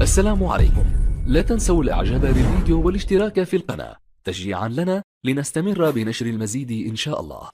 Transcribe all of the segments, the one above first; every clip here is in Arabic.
السلام عليكم. لا تنسوا الاعجاب بالفيديو والاشتراك في القناة تشجيعا لنا لنستمر بنشر المزيد إن شاء الله.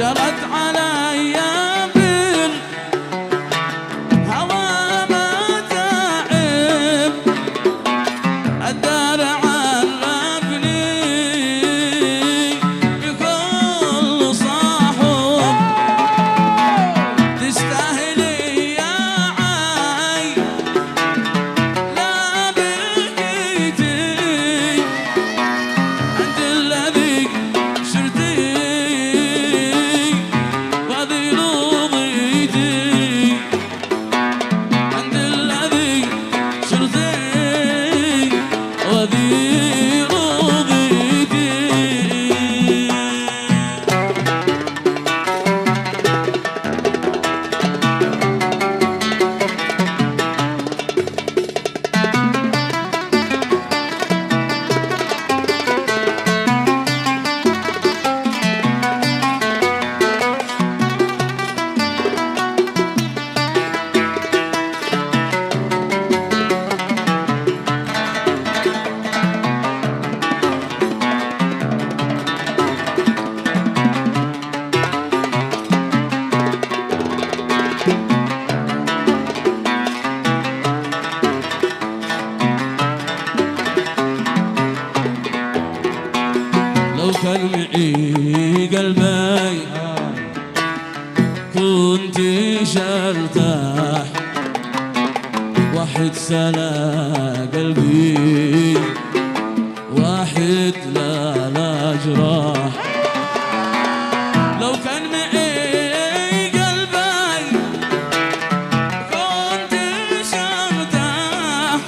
جرت علي بالهوى ما تعب الدار عرفني بكل صاحب تستاهلي يا عي لا بكيتي عند الذي شرتي لو كان معي قلبي كنت ارتاح واحد سلا قلبي واحد لا جراح لو كان معي قلبي كنت ارتاح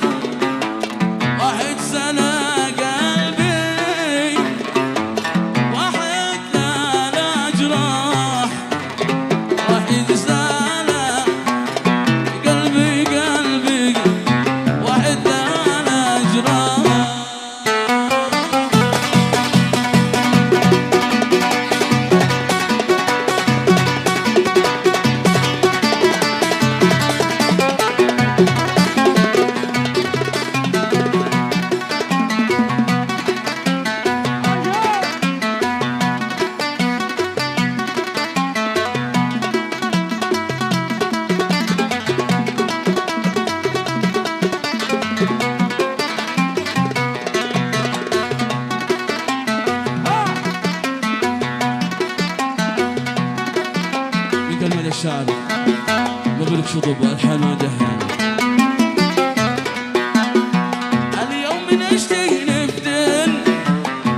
واحد سلا كلمة الشعر مبروك شطب والحان ودهان اليوم نشتي نبدل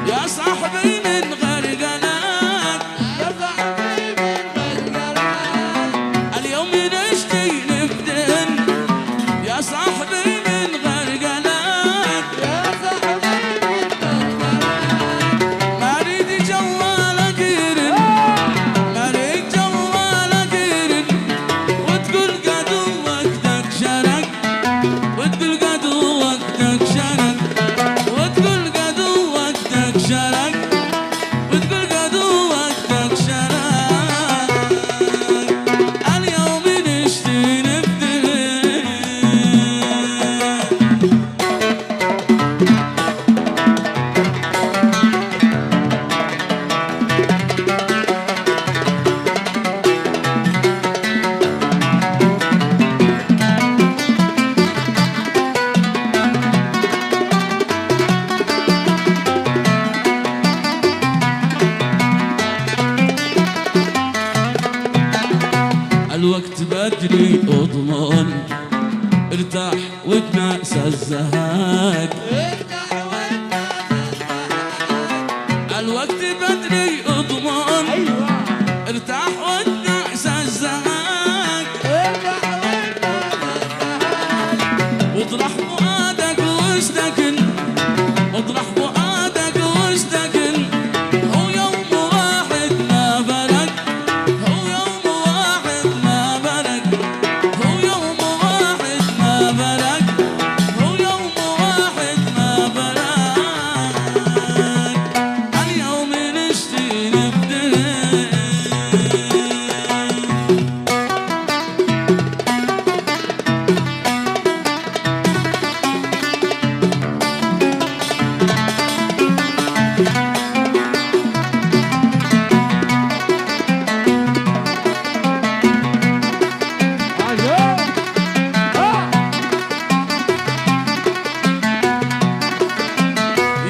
يا صاحبي من غير قلق يا صاحبي من غير قلق اليوم نشتي نبدل يا صاحبي من غير قلق يا صاحبي من غير قلق ما اريد جوالك يرن ما اريد الوقت بدري اضمن ارتاح وتنسى الزهق الوقت بدري اضمن ارتاح وتنسى الزهق واطرح فؤادك واستكن اطرح فؤادك واستكن هو يوم واحد ما برق هو يوم واحد ما برق هو يوم واحد ما برق هو يوم واحد ما برق اليوم نشتي نبدأ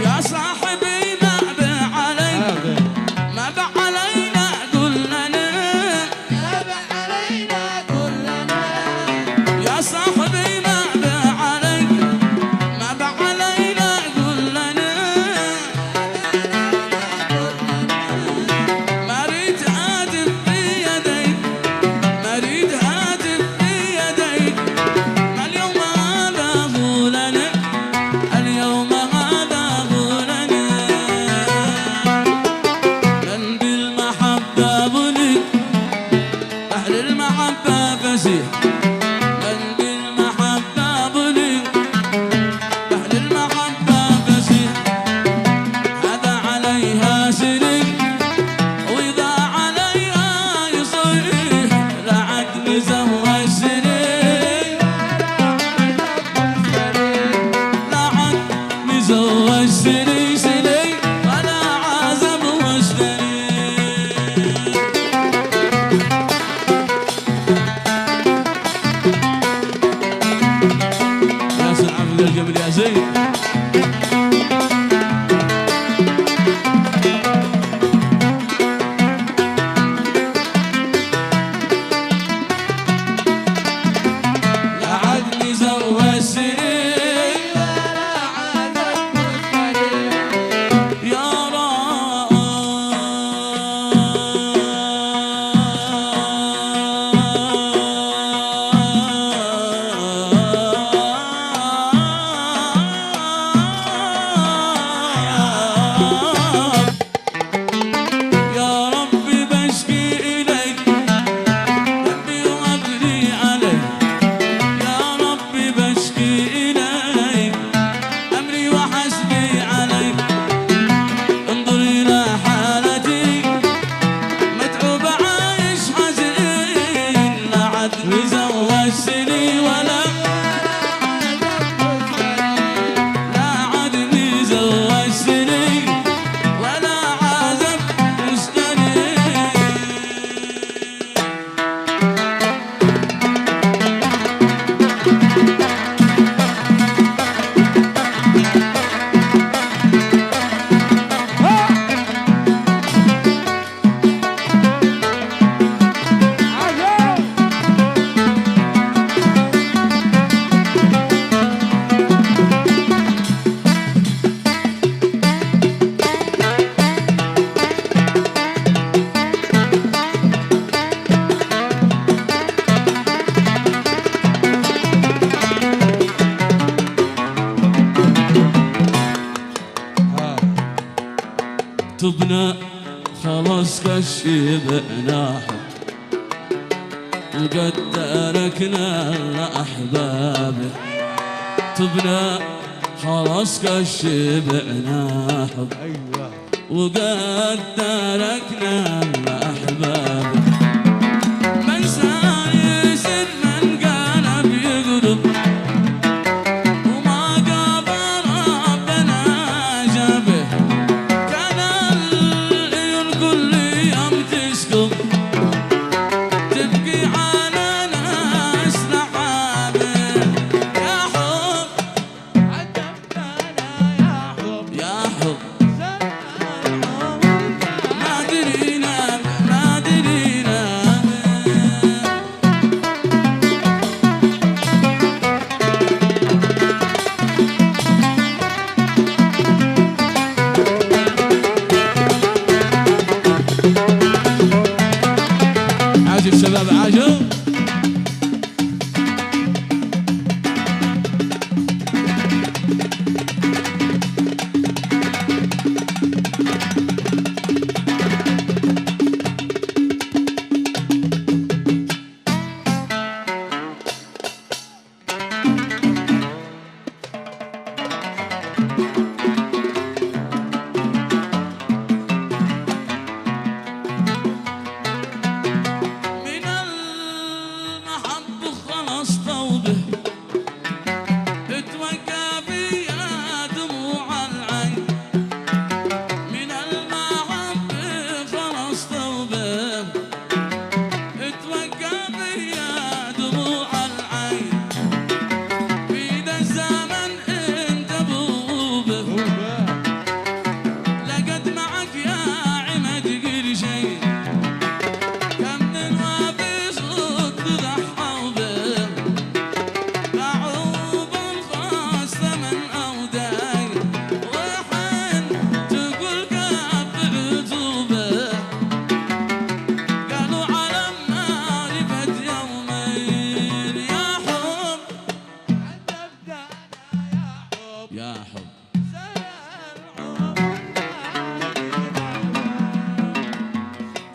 يا صاحبي ما بع علينا ما بع علينا كلنا ما بع علينا كلنا يا صاحبي ما بع علينا ما بع علينا كلنا ما ريت هاتف في يديك ما ريت هاتف في يديك ما اليوم هذا هو لنا اليوم هذا هو لنا من بالمحبة بني أهل المحبة فسيح من بالمحبة بني أهل المحبة فسيح هذا عليها سنين وإذا عليها يصيح لعد مزوج سنين لعد مزوج سنين سنين ولا عازم واشتري يا سلام من القبل يا زين لعد مزوج سنين يا يا ربي بشكي إليك ربي وأبني عليك يا ربي بشكي إليك أمري وحسبي عليك انظر إلى حالتي متعوب عايش حزين لا عاد مزوجتني ولا لا عاد مزوجتني ولا عازب اشتري تبنا خلاص كشبنا وقد تركنا الأحباب تبنا خلاص كشبنا حب وقد تركنا الأحباب من سايس من قلب يقلب وما قابل ربنا جابه كان العيون كل يوم تسكب تبكي على ناس لحابه يا حب عذبتنا يا حب يا حب ما درينا شباب عاشوا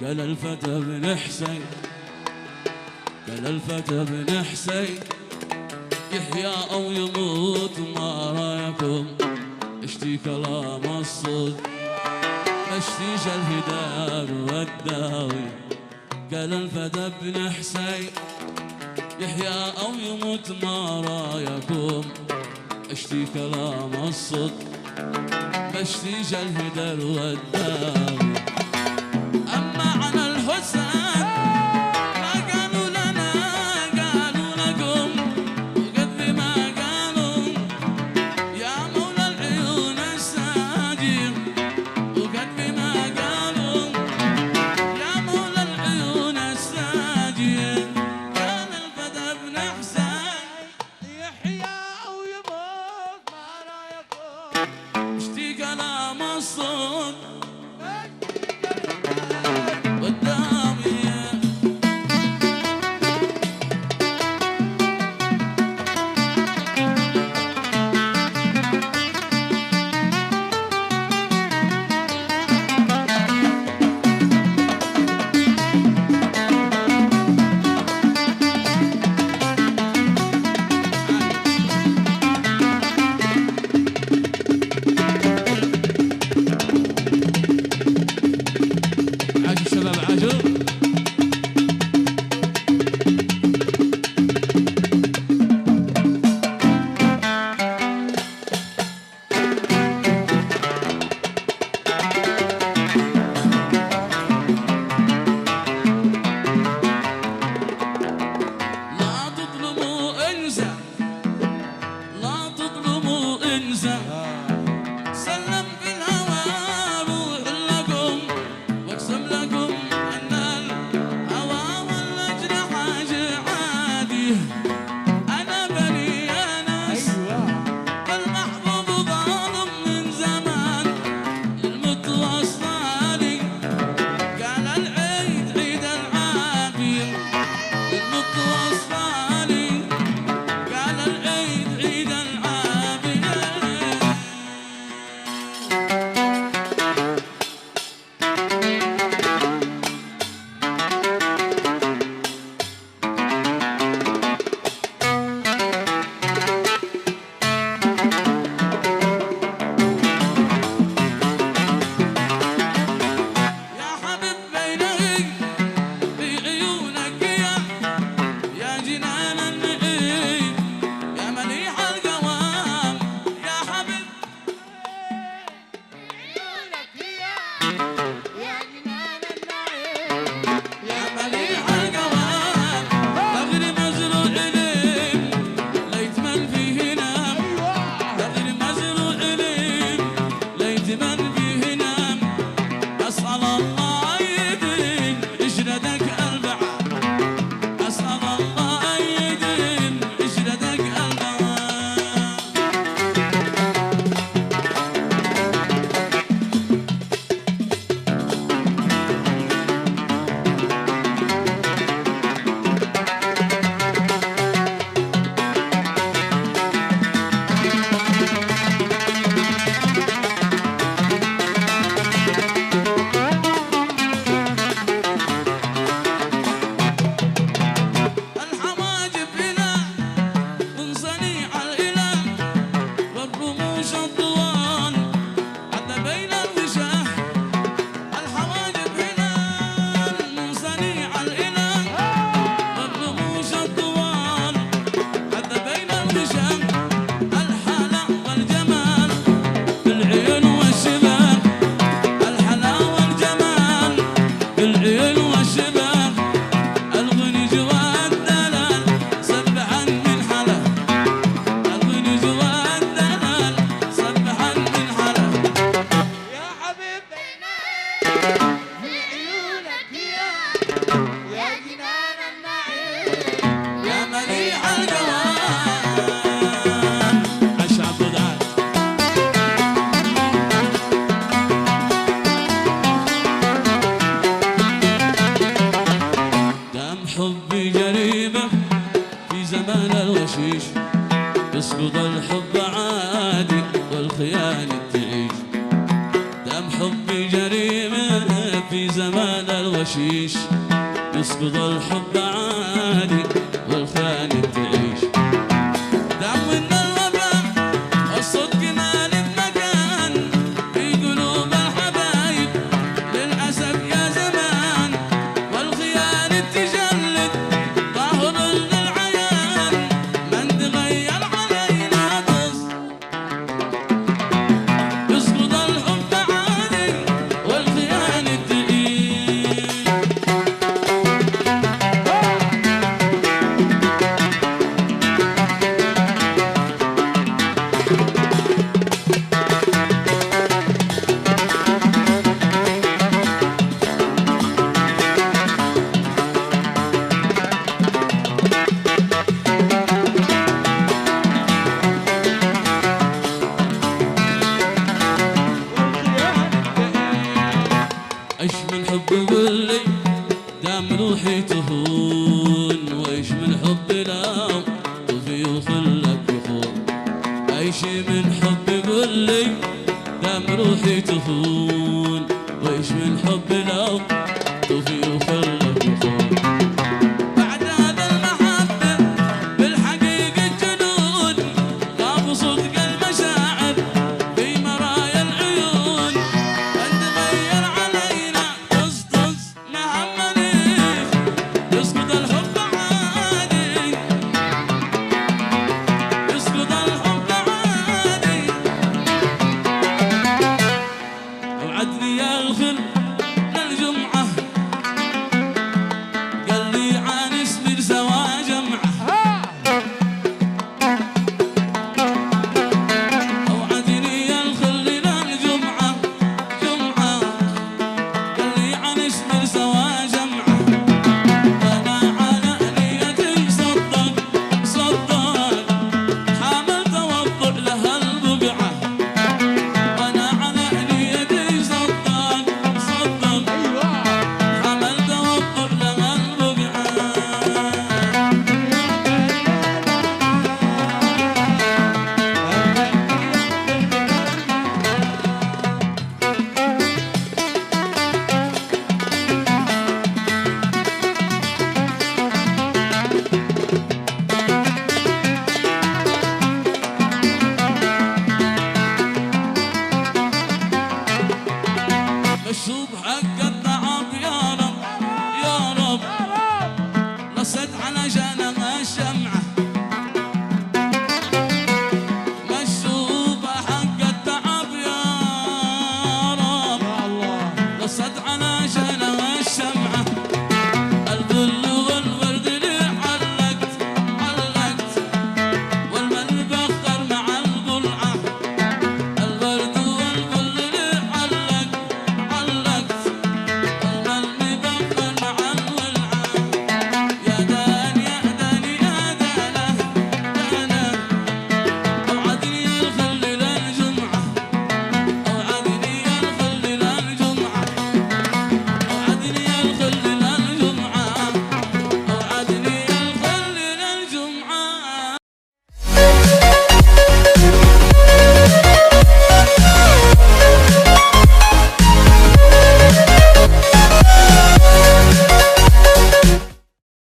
قال الفتى بن حسين قال الفتى بن حسين يحيى أو يموت ما رايكم اشتي كلام الصد اشتيش الهدار والداوي قال الفتى بن حسين يحيى أو يموت ما رايكم اشتي كلام الصد بشتيش الهدار والداوي أما عن الحسين ما قالوا لنا قالوا لكم وقد ما قالوا يا مولى العيون الساجين وقد ما قالوا يا مولى العيون الساجين كان الفتى بن حسين يحيى أو يموت ما رايكم اشتي كلام الصوت حشيش يسقط الحب عالي والخيانة تعيش. دام من الوفا الصدق ما له مكان في قلوب الحبايب للأسف يا زمان، والخيانة تجلد ظاهر للعيان من تغير علينا قص. يسقط الحب عالي والخيانة تعيش. ايش من حب قولي دام روحي تهون، وايش من حب لو طفي وخلك يخون. ايش من حب قولي دام روحي تهون، وايش من حب لو